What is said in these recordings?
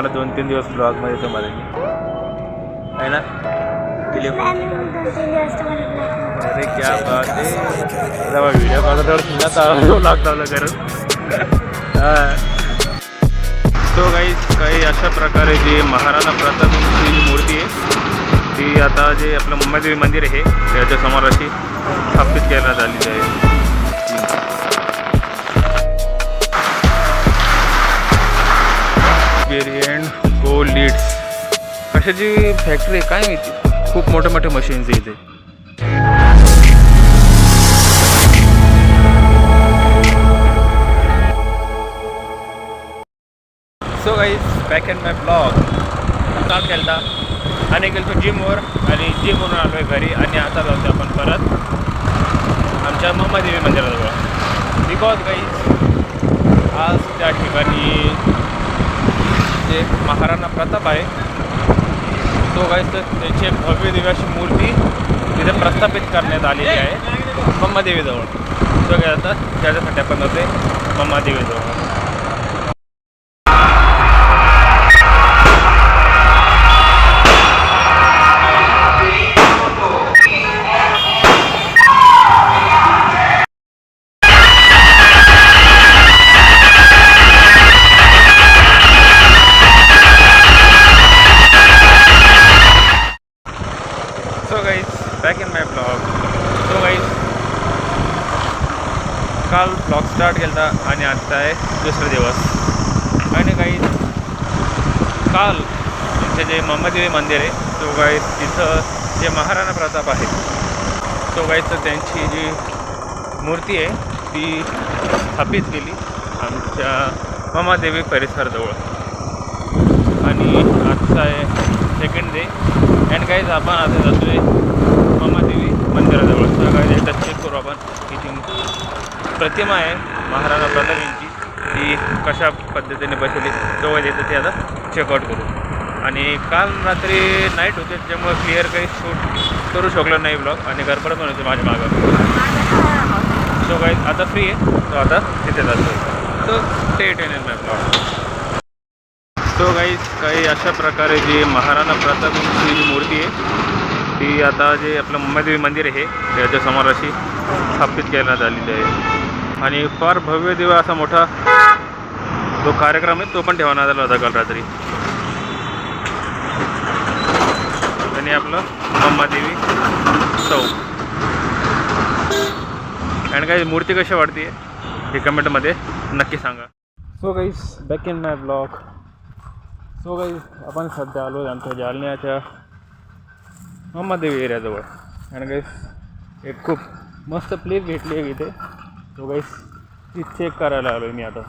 तुम्हाला 2-3 दिवस ब्लॉगमध्ये तुम्हाला आहे ना अरे क्या बात आहे. व्हिडिओ कॉल लॉकडाऊन करून तो काही अशा प्रकारे जी महाराणा प्रतापांची जी मूर्ती आहे ती आता जे आपलं मुंबईदेवी मंदिर आहे त्याच्या समोर अशी स्थापित करण्यात आलेली आहे. वेरियंट गो लीड्स कशाची फॅक्टरी काय माहिती. खूप मोठे मोठे मशीन्स इथे. So guys back in my blog. काल केलता आणि गेलो जिमवर आणि जिमवरून आलो आहे घरी आणि आता जातो आपण परत आमच्या मुंबईदेवी मंदिराजवळ. बिकॉज गाईज आज त्या ठिकाणी जे महाराणा प्रताप आहे तो गाईज तर त्याची एक भव्य दिव्य अशी मूर्ती तिथे प्रस्थापित करण्यात आलेली आहे मुंबईदेवीजवळ. तो काय आता त्याच्यासाठी आपण जाते मुंबईदेवीजवळ. So guys back in my blog. So guys काल ब्लॉग स्टार्ट केला आणि आत्ता आहे दुसरा दिवस. आणि गाईज काल इथे जे मुंबईदेवी मंदिर आहे तो गाईज तिथं जे महाराणा प्रताप आहे तो गाईज तर त्यांची जी मूर्ती आहे ती स्थापित केली आमच्या मुंबईदेवी परिसराजवळ. आणि आजचा आहे सेकंड डे अँड गाईज आपण आता जातो आहे मुंबईदेवी मंदिराजवळ. तर गाईज एकदा चेक करू आपण इथे प्रतिमा आहे महाराणा प्रताप यांची ती कशा पद्धतीने बसवली तो येतं ते आता चेकआउट करू. आणि काल रात्री नाईट होते त्याच्यामुळे क्लिअर काही शूट करू शकलो नाही ब्लॉग आणि गडबड पण होते माझ्या मागं. सो गाईज आता फ्री आहे तो आता तिथे जातो तो stay in my blog. So guys काही अशा प्रकारे जी महाराणा प्रतापांची जी मूर्ती आहे ती आता जे आपलं मुंबईदेवी मंदिर आहे त्याच्या समोर अशी स्थापित करण्यात आलेली आहे. आणि फार भव्य दिव्य असा मोठा जो कार्यक्रम आहे तो पण ठेवण्यात आला होता काल रात्री. आणि आपलं मुंबईदेवी चौक. आणि काही मूर्ती कशी वाटते हे कमेंटमध्ये नक्की सांगा. So guys back in my blog. So guys आपण सध्या आलो आमच्या जालन्याच्या मुंबईदेवी एरियाजवळ. आणि गाईज एक खूप मस्त प्लेस भेटली आहे इथे. सो गाईज ती चेक करायला आलो आहे मी आता.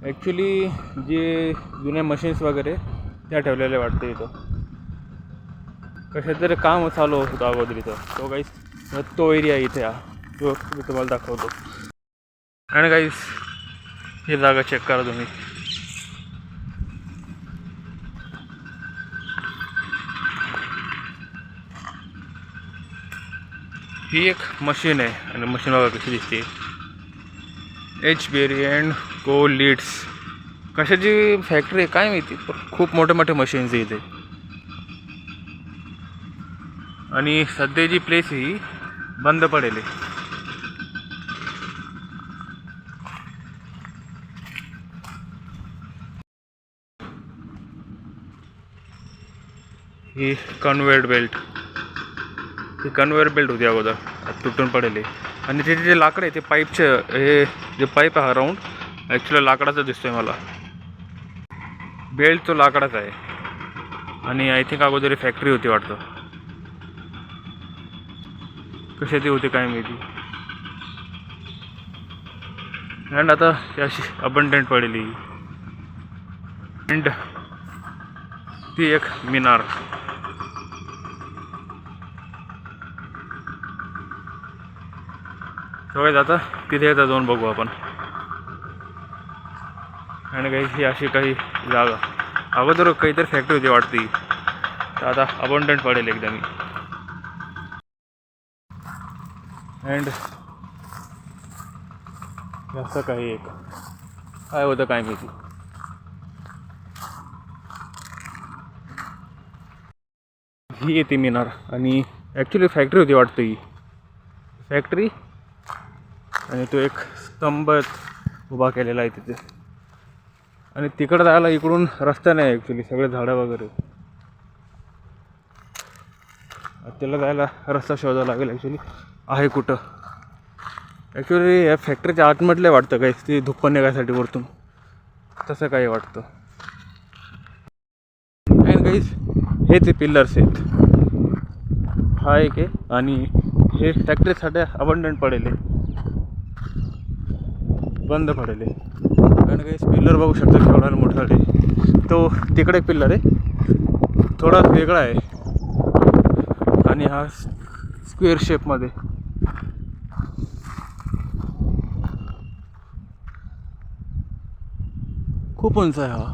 ॲक्च्युली जे जुन्या मशीन्स वगैरे त्या ठेवलेल्या वाटते इथं. कशा तरी काम चालू होतं अगोदर इथं. सो गाईज तो एरिया इथे तो मी तुम्हाला दाखवतो. आणि गाईज ही जागा चेक करा तुम्ही. ही एक मशीन आहे आणि मशीन बघा कशी दिसते. एच वेरियंट गो लीड्स कशाची फॅक्टरी आहे काय माहिती. खूप मोठे मोठे मशीन्स आहे इथे. आणि सध्या जी प्लेस ही बंद पडेल आहे. ही कन्व्हेयर बेल्ट होती अगोदर तुटून पडेल. आणि तिथे जे लाकडं आहे ते पाईपचे हे जे पाईप आहे राऊंड ॲक्च्युली लाकडाचा दिसतोय मला. बेल्ट तो लाकडाचा आहे. आणि आय थिंक अगोदर फॅक्टरी होती वाटतं. कशाची होती काय माहिती. अँड आता ती अशी अबंडंट पडलेली. अँड ती एक मिनार. सगळे आता तिथे येतात जाऊन बघू आपण. आणि काही ही अशी काही जागा अगोदर काहीतरी फॅक्टरी होती वाटते तर आता अबंडंट पडेल एकदम. अँड असं काही एक काय होतं काय माहिती. ही येते मिनार. आणि ॲक्च्युली फॅक्टरी होती वाटतं ही फॅक्टरी. आणि तो एक स्तंभ उभा केलेला आहे तिथे. आणि तिकडं जायला इकडून रस्ता नाही ॲक्च्युली, सगळे झाडं वगैरे. त्याला जायला रस्ता शोधावा लागेल ॲक्च्युली आहे कुठं. ॲक्च्युली या फॅक्टरीच्या आतमधले वाटतं काही ते धुप्पं निघायसाठी वरतून, तसं काही वाटतं. आणि काही हे ते पिल्लर्स आहेत. हा एक आहे. आणि हे फॅक्टरीसाठी अबंडंट पडेल, बंद पडेल. कारण काही पिल्लर बघू शकता केवढा मोठा आहे तो. तिकडे एक पिल्लर आहे, थोडा वेगळा आहे. आणि हा स्क्वेअर शेपमध्ये. खूप उंच आहे हा,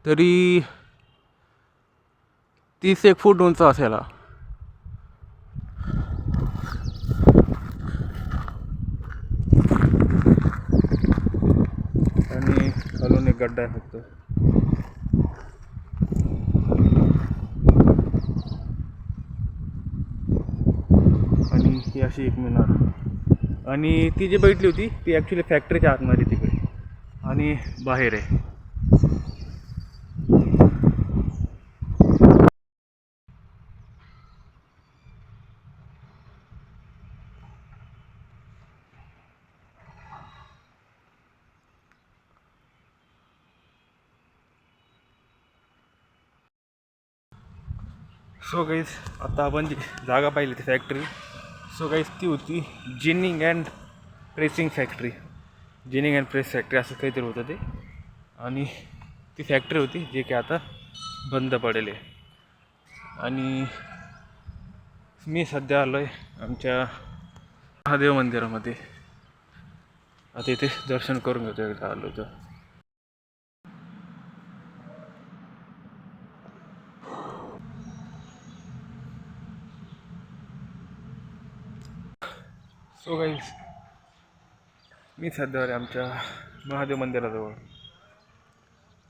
तरी 30-1 फूट उंच असेल हा. आणि खालून एक गड्डा आहे फक्त. आणि ही अशी एक मिनार. आणि ती जी बैठली होती ती ॲक्च्युली फॅक्टरीच्या आतमध्ये तिकडे आणि बाहेर आहे. सो गाईज आता आपण जी जागा पाहिली ती फॅक्टरी. सो गाईज ती होती ginning and pressing factory. Ginning and press factory असं काहीतरी होतं ते. आणि ती फॅक्टरी होती जे की आता बंद पडेल आहे. आणि मी सध्या आलो आहे आमच्या महादेव मंदिरामध्ये. आता इथे दर्शन करून घेतो एकदा आलो तर. सो गाईज मी सध्या आमच्या महादेव मंदिराजवळ,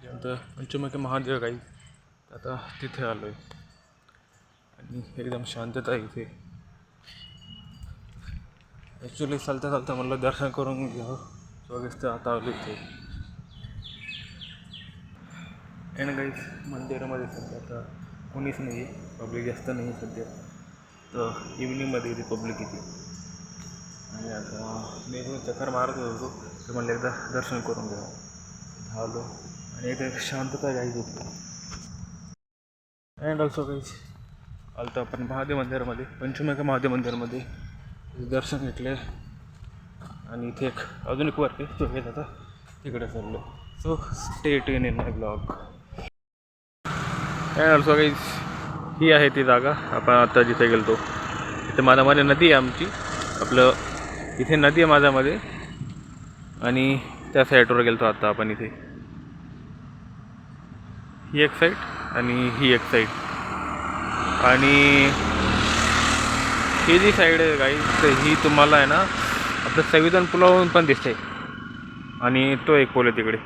ज्यानंतर पंचमुखी महादेव गाईज. आता तिथे आलो आहे आणि एकदम शांतता आहे इथे. ॲक्च्युली चालता चालता मला दर्शन करून घ्यावं. सो गाईज आता आलो इथे. आणि गाईज मंदिरामध्ये सध्या आता कोणीच नाही आहे, पब्लिक जास्त नाही आहे सध्या. तर इव्हिनिंगमध्ये इथे पब्लिक येते. आणि आता मी इथून चक्कर मारत होतो तर मला एकदा दर्शन करून घ्यावं. आलो आणि एक शांतता गाईज होती. अँड ऑल्सो गाईज आलो तर आपण महादेव मंदिरामध्ये, पंचमुखी महादेव मंदिरामध्ये दर्शन घेतले. आणि इथे एक अजून एक वर्क आहे तो घेत आता तिकडे चाललो. So stay tune in my blog. And also guys ही आहे ती जागा आपण आता जिथे गेलो. तिथे माझ्यामध्ये नदी आहे आमची, आपलं इथे नदी आहे माझ्यामध्ये. आणि त्या साईडवर गेलो आता आपण. इथे ही एक साईड आणि ही एक साईड. आणि ही जी साईड आहे गाईज तर ही तुम्हाला आहे ना आपलं संविधान पुलावरून पण दिसते. आणि तो एक पूल आहे तिकडे,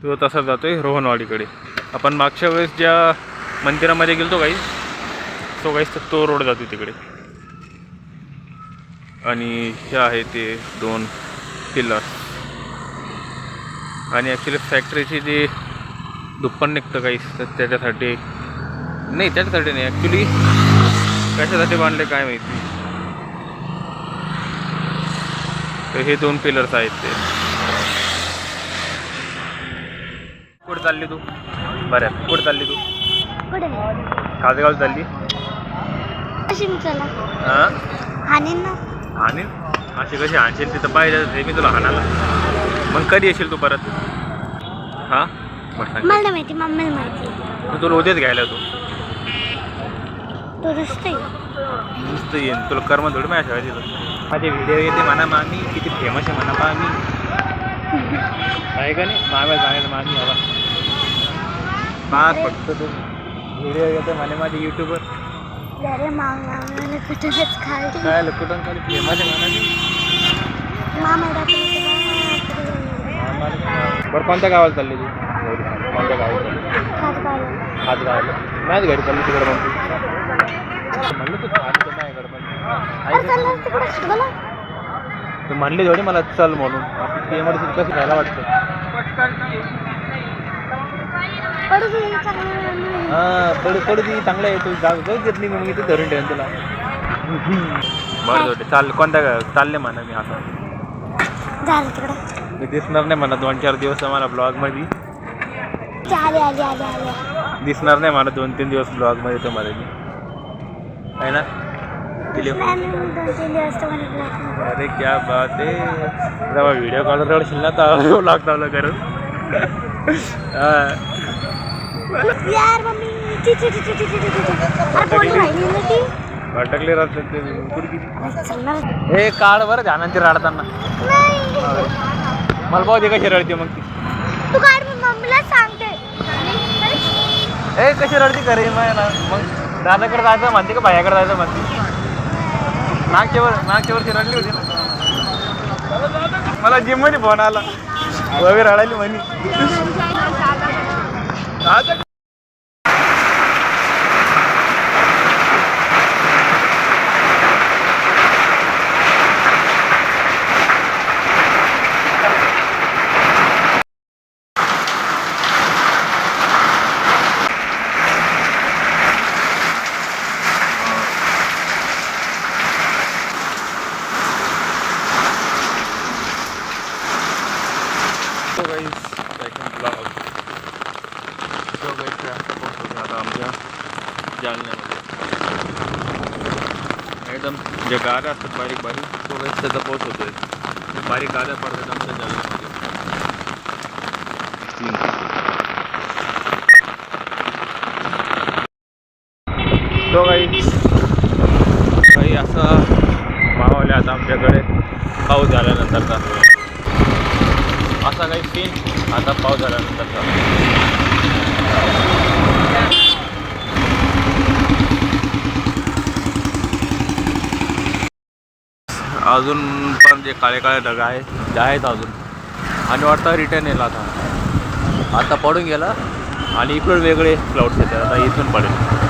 तो तसा जातो आहे रोहनवाडीकडे. आपण मागच्या वेळेस ज्या मंदिरामध्ये गेलो गाईज तो गाईज तर तो रोड जातो तिकडे. आणि हे आहे ते 2 पिलर्स. आणि ॲक्च्युली फॅक्टरीची जी दुप्पण निघतं काही तर त्याच्यासाठी नाही, त्याच्यासाठी नाही ॲक्च्युली कशासाठी बांधले काय माहिती. तर हे 2 पिलर्स आहेत ते. कुठे चालली तू? बरं कुठे चालली तू? खासगाव चालली? हां हाणीन ना. हाणीन? अशी कशी हाणशील? तिथं पाहिजे मी तुला हाणाला. मग कधी येशील तू परत? हां मला माहिती, मम्मीला माहिती. तुला उद्याच घ्यायला तो रस्ते नुसतं येईन तुला कर्म थोडी माझ्या शाळेत तिथं. माझे व्हिडिओ येते म्हणा मामी, किती फेमस आहे म्हणा मामी. आहे का नाही? माम्याला सांगायचं मामी हवा माग फक्त तू व्हिडिओ येते म्हणे माझे यूट्यूबवर. अरे मामा कुठूनच खाली काय कुठून खाली फेमस आहे म्हणा. बरं कोणत्या गावाला चालली तू? कोणत्या गावाला चालली? हात घायला नाहीच घरी चालली तिकडे म्हणलं तू नाही इकडे बोला तू म्हणली थोडी मला चल म्हणून ती एमर्जन्सी कशी खायला वाटतं पडू दे, चांगलं नाही. हां पडू ती चांगलं आहे तू जाऊ देत नाही मग मी ते धरून ठेवेन तुला बरं होते चाल कोणत्या चालले म्हणा मी असं झालं तिकडं मी दिसणार नाही म्हणा 2-4 दिवस मला ब्लॉगमध्ये आले आले आले आले दिसणार नाही मला 2-3 दिवस ब्लॉगमध्ये तुम्हाला मी आहे ना नाही, नाही, 2-3 दिवस तुम्हाला black मध्ये. अरे क्या बात आहे जेव्हा व्हिडिओ कॉल रडशील ना तर ब्लॉग चालू करून यार मम्मी अरे बोलू राहिली ना ती भटकले राहतात ते चल ना. हे काढ बरं ध्यानांची रडताना नाही मला पाहू दे कशी रडते मग ती तू काढ मी मम्मीला सांगते ए कशी रडती करे मग दादाकडे जायचं म्हणते का भायाकडे जायचं म्हणते मागच्या वर्षी रडली होती ना मला जिम मध्ये फोन आला वगैरे रडायली म्हणे So guys, second vlog. So guys, आता आमच्या जालन्यामध्ये एकदम जे गाड्या असतात बारीक बारीक तो guys त्याचा पाऊस होतोय बारीक गाड्या पडतात आमच्या जालन्यामध्ये तो काही असा माहोल आहे आता आमच्याकडे पाऊस झाल्यानंतरचा असा काही सीन आता पाऊस झाल्यानंतरचा अजून पण जे काळे काळे ढग आहे ते आहेत अजून आणि वाटतं रिटर्न येईल आता पडून गेला आणि इकडून वेगळे क्लाउड्स येतात आता इथून पडेल